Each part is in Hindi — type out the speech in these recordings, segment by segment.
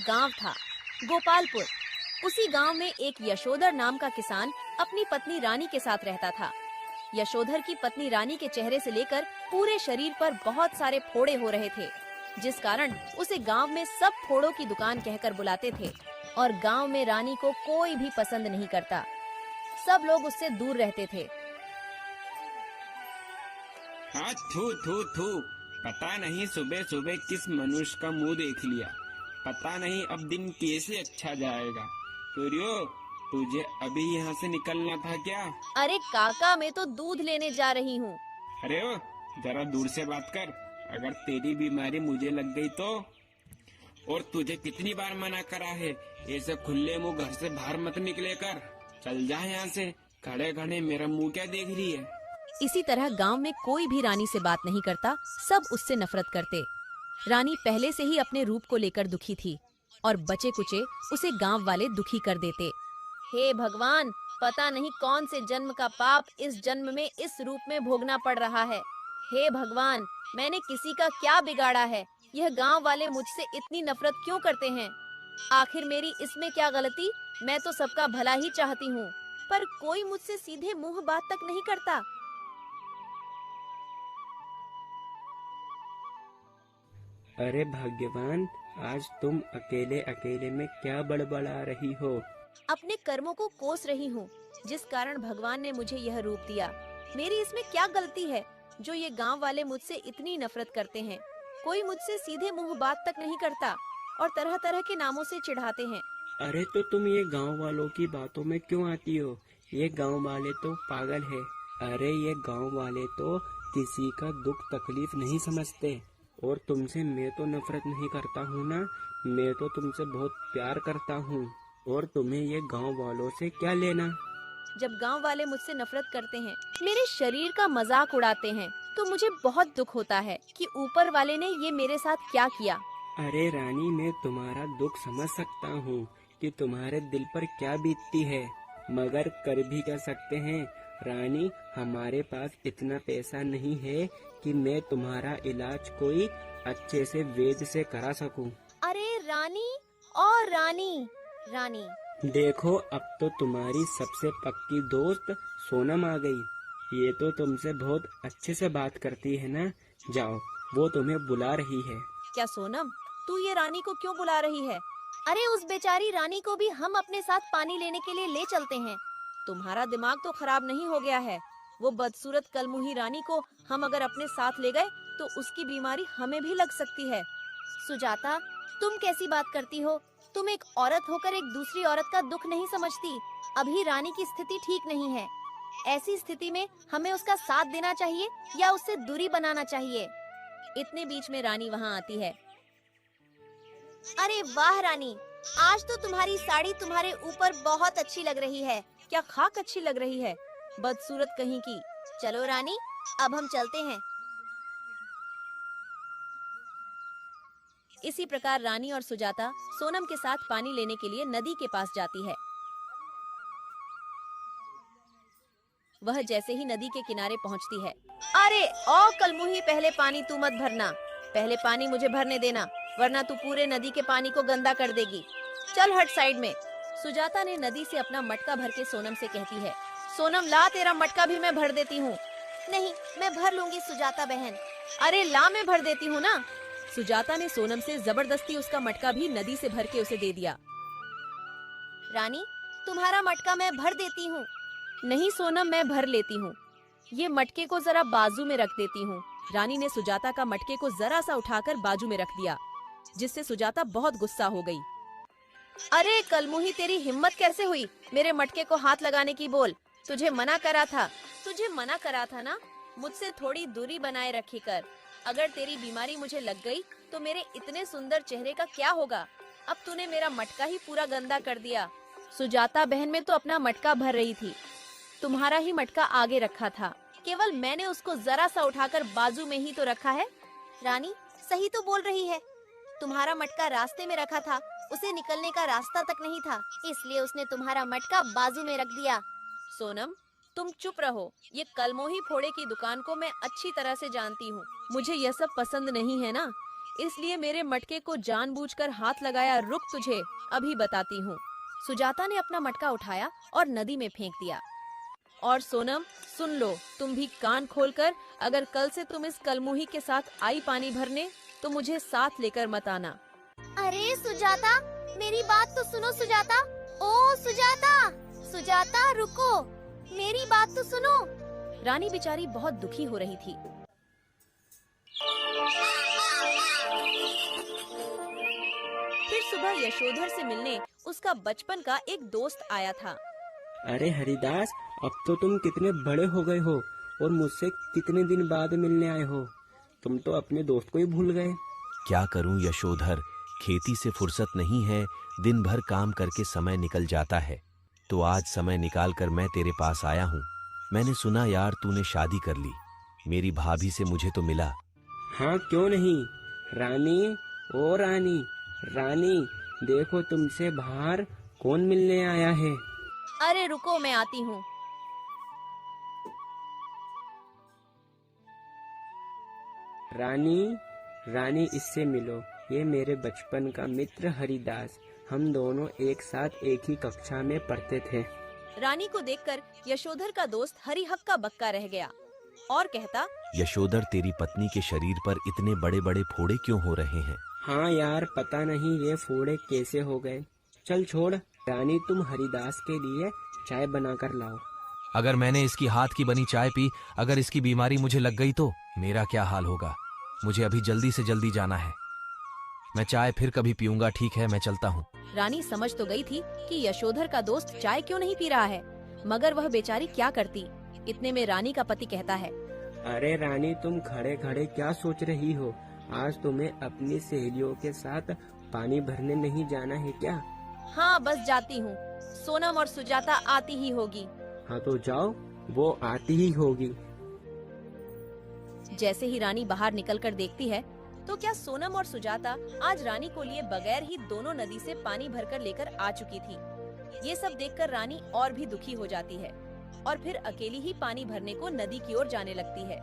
गांव था, गोपालपुर। उसी गांव में एक यशोधर नाम का किसान अपनी पत्नी रानी के साथ रहता था। यशोधर की पत्नी रानी के चेहरे से लेकर पूरे शरीर पर बहुत सारे फोड़े हो रहे थे, जिस कारण उसे गांव में सब फोड़ों की दुकान कहकर बुलाते थे। और गांव में रानी को कोई भी पसंद नहीं करता, सब लोग उससे दूर रहते थे। हाँ, थू थू थू। पता नहीं सुबह सुबह किस मनुष्य का मुंह देख लिया। पता नहीं अब दिन कैसे अच्छा जाएगा। सूर्यो, तुझे अभी यहाँ से निकलना था क्या? अरे काका, मैं तो दूध लेने जा रही हूँ। अरे ओ, जरा दूर से बात कर। अगर तेरी बीमारी मुझे लग गई तो? और तुझे कितनी बार मना करा है, ऐसे खुले मुंह घर से बाहर मत निकले कर। चल जा यहाँ से। खड़े खड़े मेरा मुंह क्या देख रही है? इसी तरह गांव में कोई भी रानी से बात नहीं करता, सब उससे नफरत करते। रानी पहले से ही अपने रूप को लेकर दुखी थी और बचे कुचे उसे गांव वाले दुखी कर देते। हे भगवान, पता नहीं कौन से जन्म का पाप इस जन्म में इस रूप में भोगना पड़ रहा है। हे भगवान, मैंने किसी का क्या बिगाड़ा है? यह गांव वाले मुझसे इतनी नफरत क्यों करते हैं? आखिर मेरी इसमें क्या गलती? मैं तो सबका भला ही चाहती हूँ, पर कोई मुझसे सीधे मुंह बात तक नहीं करता। अरे भाग्यवान, आज तुम अकेले अकेले में क्या बड़बड़ा रही हो? अपने कर्मों को कोस रही हूँ, जिस कारण भगवान ने मुझे यह रूप दिया। मेरी इसमें क्या गलती है जो ये गांव वाले मुझसे इतनी नफरत करते हैं? कोई मुझसे सीधे मुंह बात तक नहीं करता और तरह तरह के नामों से चिढ़ाते हैं। अरे तो तुम ये गांव वालों की बातों में क्यों आती हो? ये गांव वाले तो पागल है। अरे ये गांव वाले तो किसी का दुख तकलीफ नहीं समझते। और तुमसे मैं तो नफरत नहीं करता हूँ ना, मैं तो तुमसे बहुत प्यार करता हूँ। और तुम्हें ये गांव वालों से क्या लेना? जब गांव वाले मुझसे नफरत करते हैं, मेरे शरीर का मजाक उड़ाते हैं, तो मुझे बहुत दुख होता है कि ऊपर वाले ने ये मेरे साथ क्या किया। अरे रानी, मैं तुम्हारा दुख समझ सकता हूँ कि तुम्हारे दिल पर क्या बीतती है, मगर कर भी क्या सकते हैं रानी। हमारे पास इतना पैसा नहीं है कि मैं तुम्हारा इलाज कोई अच्छे से वैद्य से करा सकूं। अरे रानी और रानी रानी देखो, अब तो तुम्हारी सबसे पक्की दोस्त सोनम आ गई। ये तो तुमसे बहुत अच्छे से बात करती है ना। जाओ, वो तुम्हें बुला रही है। क्या सोनम, तू ये रानी को क्यों बुला रही है? अरे उस बेचारी रानी को भी हम अपने साथ पानी लेने के लिए ले चलते हैं। तुम्हारा दिमाग तो खराब नहीं हो गया है? वो बदसूरत कलमुही रानी को हम अगर अपने साथ ले गए तो उसकी बीमारी हमें भी लग सकती है। सुजाता, तुम कैसी बात करती हो? तुम एक औरत होकर एक दूसरी औरत का दुख नहीं समझती। अभी रानी की स्थिति ठीक नहीं है। ऐसी स्थिति में हमें उसका साथ देना चाहिए या उससे दूरी बनाना चाहिए? इतने बीच में रानी वहाँ आती है। अरे वाह रानी, आज तो तुम्हारी साड़ी तुम्हारे ऊपर बहुत अच्छी लग रही है। क्या खाक अच्छी लग रही है, बदसूरत कहीं की। चलो रानी, अब हम चलते हैं। इसी प्रकार रानी और सुजाता सोनम के साथ पानी लेने के लिए नदी के पास जाती है। वह जैसे ही नदी के किनारे पहुंचती है, अरे ओ कलमुही, पहले पानी तू मत भरना। पहले पानी मुझे भरने देना, वरना तू पूरे नदी के पानी को गंदा कर देगी। चल हट साइड में। सुजाता ने नदी से अपना मटका भर के सोनम से कहती है। सोनम ला, तेरा मटका भी मैं भर देती हूँ। नहीं, मैं भर लूंगी सुजाता बहन। अरे ला, मैं भर देती हूँ ना। सुजाता ने सोनम से जबरदस्ती उसका मटका भी नदी से भर के उसे दे दिया। रानी, तुम्हारा मटका मैं भर देती हूँ। नहीं सोनम, मैं भर लेती हूँ। ये मटके को जरा बाजू में रख देती हूँ। रानी ने सुजाता का मटके को जरा सा उठाकर बाजू में रख दिया, जिससे सुजाता बहुत गुस्सा हो गई। अरे कलमुही, तेरी हिम्मत कैसे हुई मेरे मटके को हाथ लगाने की? बोल, तुझे मना करा था ना, मुझसे थोड़ी दूरी बनाए रखी कर। अगर तेरी बीमारी मुझे लग गई तो मेरे इतने सुंदर चेहरे का क्या होगा? अब तूने मेरा मटका ही पूरा गंदा कर दिया। सुजाता बहन, में तो अपना मटका भर रही थी, तुम्हारा ही मटका आगे रखा था। केवल मैंने उसको जरा सा उठाकर बाजू में ही तो रखा है। रानी सही तो बोल रही है, तुम्हारा मटका रास्ते में रखा था, उसे निकलने का रास्ता तक नहीं था, इसलिए उसने तुम्हारा मटका बाजू में रख दिया। सोनम, तुम चुप रहो। ये कलमोही फोड़े की दुकान को मैं अच्छी तरह से जानती हूँ। मुझे यह सब पसंद नहीं है ना, इसलिए मेरे मटके को जानबूझकर हाथ लगाया। रुक, तुझे अभी बताती हूँ। सुजाता ने अपना मटका उठाया और नदी में फेंक दिया। और सोनम, सुन लो, तुम भी कान खोलकर, अगर कल से तुम इस कलमुही के साथ आई पानी भरने तो मुझे साथ लेकर मत आना। अरे सुजाता, मेरी बात तो सुनो सुजाता। ओ सुजाता, सुजाता रुको, मेरी बात तो सुनो। रानी बेचारी बहुत दुखी हो रही थी। फिर सुबह यशोधर से मिलने उसका बचपन का एक दोस्त आया था। अरे हरिदास, अब तो तुम कितने बड़े हो गए हो और मुझसे कितने दिन बाद मिलने आए हो। तुम तो अपने दोस्त को ही भूल गए। क्या करूं यशोधर, खेती से फुर्सत नहीं है, दिन भर काम करके समय निकल जाता है। तो आज समय निकाल कर मैं तेरे पास आया हूँ। मैंने सुना यार तूने शादी कर ली। मेरी भाभी से मुझे तो मिला। हाँ क्यों नहीं। रानी, ओ रानी, रानी देखो तुमसे बाहर कौन मिलने आया है। अरे रुको, मैं आती हूँ। रानी, रानी इससे मिलो, ये मेरे बचपन का मित्र हरिदास। हम दोनों एक साथ एक ही कक्षा में पढ़ते थे। रानी को देखकर यशोधर का दोस्त हरिहक्का बक्का रह गया और कहता, यशोधर, तेरी पत्नी के शरीर पर इतने बड़े बड़े फोड़े क्यों हो रहे हैं? हाँ यार, पता नहीं ये फोड़े कैसे हो गए। चल छोड़, रानी तुम हरिदास के लिए चाय बनाकर लाओ। अगर मैंने इसकी हाथ की बनी चाय पी, अगर इसकी बीमारी मुझे लग गई तो मेरा क्या हाल होगा। मुझे अभी जल्दी से जल्दी जाना है। मैं चाय फिर कभी पीऊंगा। ठीक है, मैं चलता हूँ। रानी समझ तो गई थी कि यशोधर का दोस्त चाय क्यों नहीं पी रहा है, मगर वह बेचारी क्या करती। इतने में रानी का पति कहता है, अरे रानी, तुम खड़े खड़े क्या सोच रही हो? आज तुम्हें अपनी सहेलियों के साथ पानी भरने नहीं जाना है क्या? हाँ बस जाती हूँ, सोनम और सुजाता आती ही होगी। हाँ तो जाओ, वो आती ही होगी। जैसे ही रानी बाहर निकलकर देखती है तो क्या सोनम और सुजाता आज रानी को लिए बगैर ही दोनों नदी से पानी भरकर लेकर आ चुकी थी। ये सब देखकर रानी और भी दुखी हो जाती है और फिर अकेली ही पानी भरने को नदी की ओर जाने लगती है।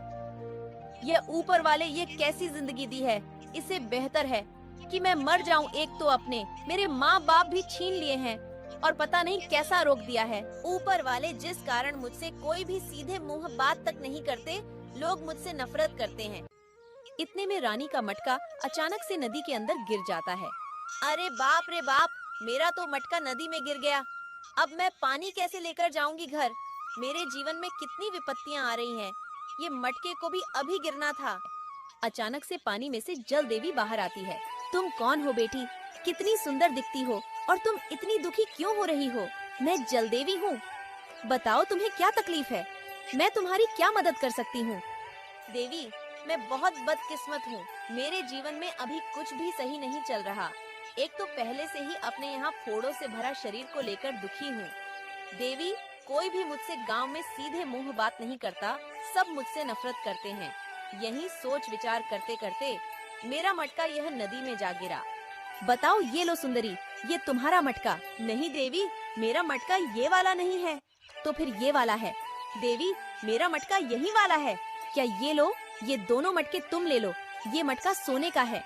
ये ऊपर वाले ये कैसी जिंदगी दी है। इससे बेहतर है कि मैं मर जाऊं। एक तो अपने मेरे माँ बाप भी छीन लिए हैं और पता नहीं कैसा रोक दिया है। ऊपर वाले जिस कारण मुझसे कोई भी सीधे मुंह बात तक नहीं करते, लोग मुझसे नफरत करते हैं। इतने में रानी का मटका अचानक से नदी के अंदर गिर जाता है। अरे बाप रे बाप, मेरा तो मटका नदी में गिर गया। अब मैं पानी कैसे लेकर जाऊंगी घर? मेरे जीवन में कितनी विपत्तियां आ रही हैं। ये मटके को भी अभी गिरना था। अचानक से पानी में से जल देवी बाहर आती है। तुम कौन हो बेटी? कितनी सुंदर दिखती हो और तुम इतनी दुखी क्यों हो रही हो? मैं जल देवी हूँ। बताओ तुम्हें क्या तकलीफ है? मैं तुम्हारी क्या मदद कर सकती हूँ? देवी, मैं बहुत बदकिस्मत हूँ। मेरे जीवन में अभी कुछ भी सही नहीं चल रहा। एक तो पहले से ही अपने यहाँ फोड़ों से भरा शरीर को लेकर दुखी हूँ। देवी, कोई भी मुझसे गांव में सीधे मुंह बात नहीं करता, सब मुझसे नफरत करते हैं। यही सोच विचार करते करते मेरा मटका यह नदी में जा गिरा। बताओ, ये लो सुंदरी, ये तुम्हारा मटका। नहीं देवी, मेरा मटका ये वाला नहीं है। तो फिर ये वाला है। देवी, मेरा मटका यही वाला है। क्या ये लो, ये दोनों मटके तुम ले लो। ये मटका सोने का है।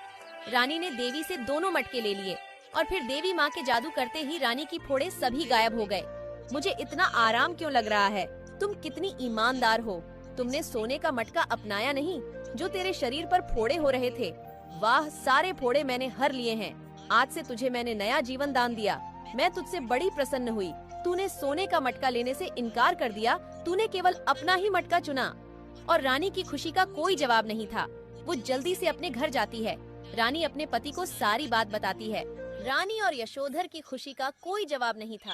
रानी ने देवी से दोनों मटके ले लिए और फिर देवी माँ के जादू करते ही रानी की फोड़े सभी गायब हो गए। मुझे इतना आराम क्यों लग रहा है? तुम कितनी ईमानदार हो। तुमने सोने का मटका अपनाया नहीं जो तेरे शरीर पर फोड़े हो रहे थे। वाह, सारे फोड़े मैंने हर लिए हैं। आज से तुझे मैंने नया जीवन दान दिया। मैं तुझसे बड़ी प्रसन्न हुई। तूने सोने का मटका लेने से इनकार कर दिया। तूने केवल अपना ही मटका चुना। और रानी की खुशी का कोई जवाब नहीं था। वो जल्दी से अपने घर जाती है। रानी अपने पति को सारी बात बताती है। रानी और यशोधर की खुशी का कोई जवाब नहीं था।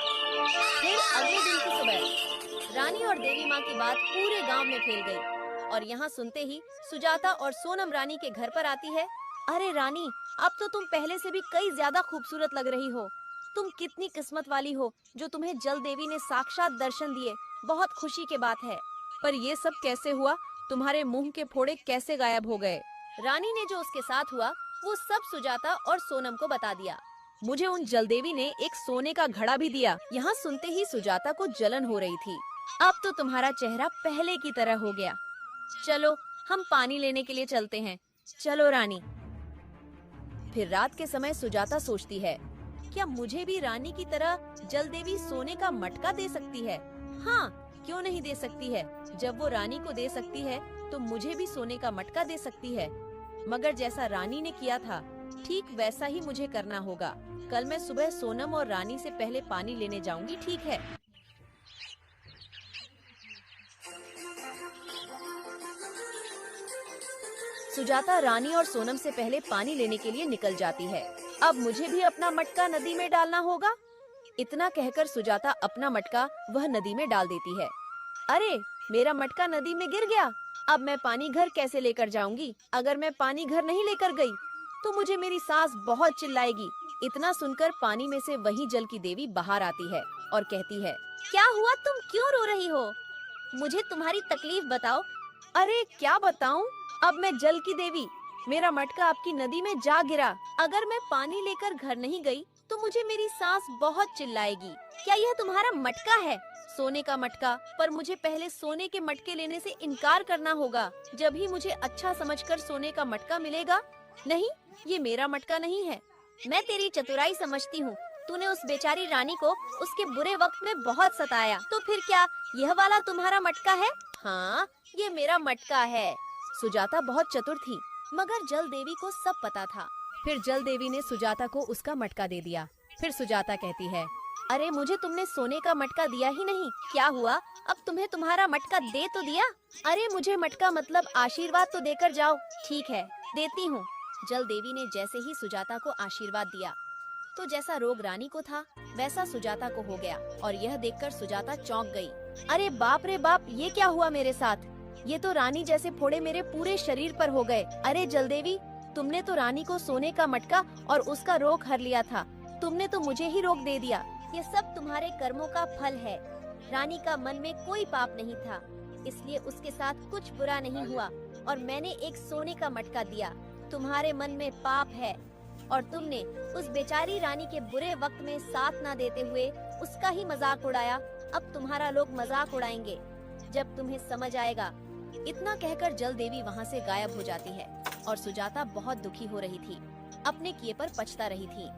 फिर अगले दिन की सुबह रानी और देवी माँ की बात पूरे गांव में फैल गई और यहाँ सुनते ही सुजाता और सोनम रानी के घर पर आती है। अरे रानी, अब तो तुम पहले से भी कई ज्यादा खूबसूरत लग रही हो। तुम कितनी किस्मत वाली हो जो तुम्हें जल देवी ने साक्षात दर्शन दिए। बहुत खुशी की बात है। पर ये सब कैसे हुआ? तुम्हारे मुंह के फोड़े कैसे गायब हो गए? रानी ने जो उसके साथ हुआ वो सब सुजाता और सोनम को बता दिया। मुझे उन जलदेवी ने एक सोने का घड़ा भी दिया। यहाँ सुनते ही सुजाता को जलन हो रही थी। अब तो तुम्हारा चेहरा पहले की तरह हो गया। चलो, हम पानी लेने के लिए चलते हैं। चलो रानी। फिर रात के समय सुजाता सोचती है, क्या मुझे भी रानी की तरह जल देवी सोने का मटका दे सकती है? हाँ, क्यों नहीं दे सकती है? जब वो रानी को दे सकती है तो मुझे भी सोने का मटका दे सकती है। मगर जैसा रानी ने किया था ठीक वैसा ही मुझे करना होगा। कल मैं सुबह सोनम और रानी से पहले पानी लेने जाऊंगी, ठीक है? सुजाता रानी और सोनम से पहले पानी लेने के लिए निकल जाती है। अब मुझे भी अपना मटका नदी में डालना होगा। इतना कहकर सुजाता अपना मटका वह नदी में डाल देती है। अरे, मेरा मटका नदी में गिर गया। अब मैं पानी घर कैसे लेकर जाऊंगी? अगर मैं पानी घर नहीं लेकर गई तो मुझे मेरी सास बहुत चिल्लाएगी। इतना सुनकर पानी में से वही जल की देवी बाहर आती है और कहती है, क्या हुआ, तुम क्यों रो रही हो? मुझे तुम्हारी तकलीफ बताओ। अरे क्या बताऊं? अब मैं जल की देवी, मेरा मटका आपकी नदी में जा गिरा। अगर मैं पानी लेकर घर नहीं गई तो मुझे मेरी सास बहुत चिल्लाएगी। क्या यह तुम्हारा मटका है? सोने का मटका, पर मुझे पहले सोने के मटके लेने से इनकार करना होगा, जब ही मुझे अच्छा समझकर सोने का मटका मिलेगा। नहीं, ये मेरा मटका नहीं है। मैं तेरी चतुराई समझती हूँ। तूने उस बेचारी रानी को उसके बुरे वक्त में बहुत सताया, तो फिर क्या यह वाला तुम्हारा मटका है? हाँ, ये मेरा मटका है। सुजाता बहुत चतुर थी, मगर जल देवी को सब पता था। फिर जल देवी ने सुजाता को उसका मटका दे दिया। फिर सुजाता कहती है, अरे मुझे तुमने सोने का मटका दिया ही नहीं। क्या हुआ, अब तुम्हें तुम्हारा मटका दे तो दिया? अरे मुझे मटका मतलब आशीर्वाद तो देकर जाओ। ठीक है, देती हूँ। जल देवी ने जैसे ही सुजाता को आशीर्वाद दिया तो जैसा रोग रानी को था वैसा सुजाता को हो गया, और यह देखकर सुजाता चौंक गई। अरे बाप रे बाप, ये क्या हुआ मेरे साथ? ये तो रानी जैसे फोड़े मेरे पूरे शरीर पर हो गए। अरे जल देवी, तुमने तो रानी को सोने का मटका और उसका रोग हर लिया था। तुमने तो मुझे ही रोग दे दिया। ये सब तुम्हारे कर्मों का फल है। रानी का मन में कोई पाप नहीं था, इसलिए उसके साथ कुछ बुरा नहीं हुआ, और मैंने एक सोने का मटका दिया। तुम्हारे मन में पाप है और तुमने उस बेचारी रानी के बुरे वक्त में साथ ना देते हुए उसका ही मजाक उड़ाया। अब तुम्हारा लोग मजाक उड़ाएंगे जब तुम्हें समझ आएगा। इतना कहकर जल देवी वहाँ से गायब हो जाती है और सुजाता बहुत दुखी हो रही थी, अपने किए पर पछता रही थी।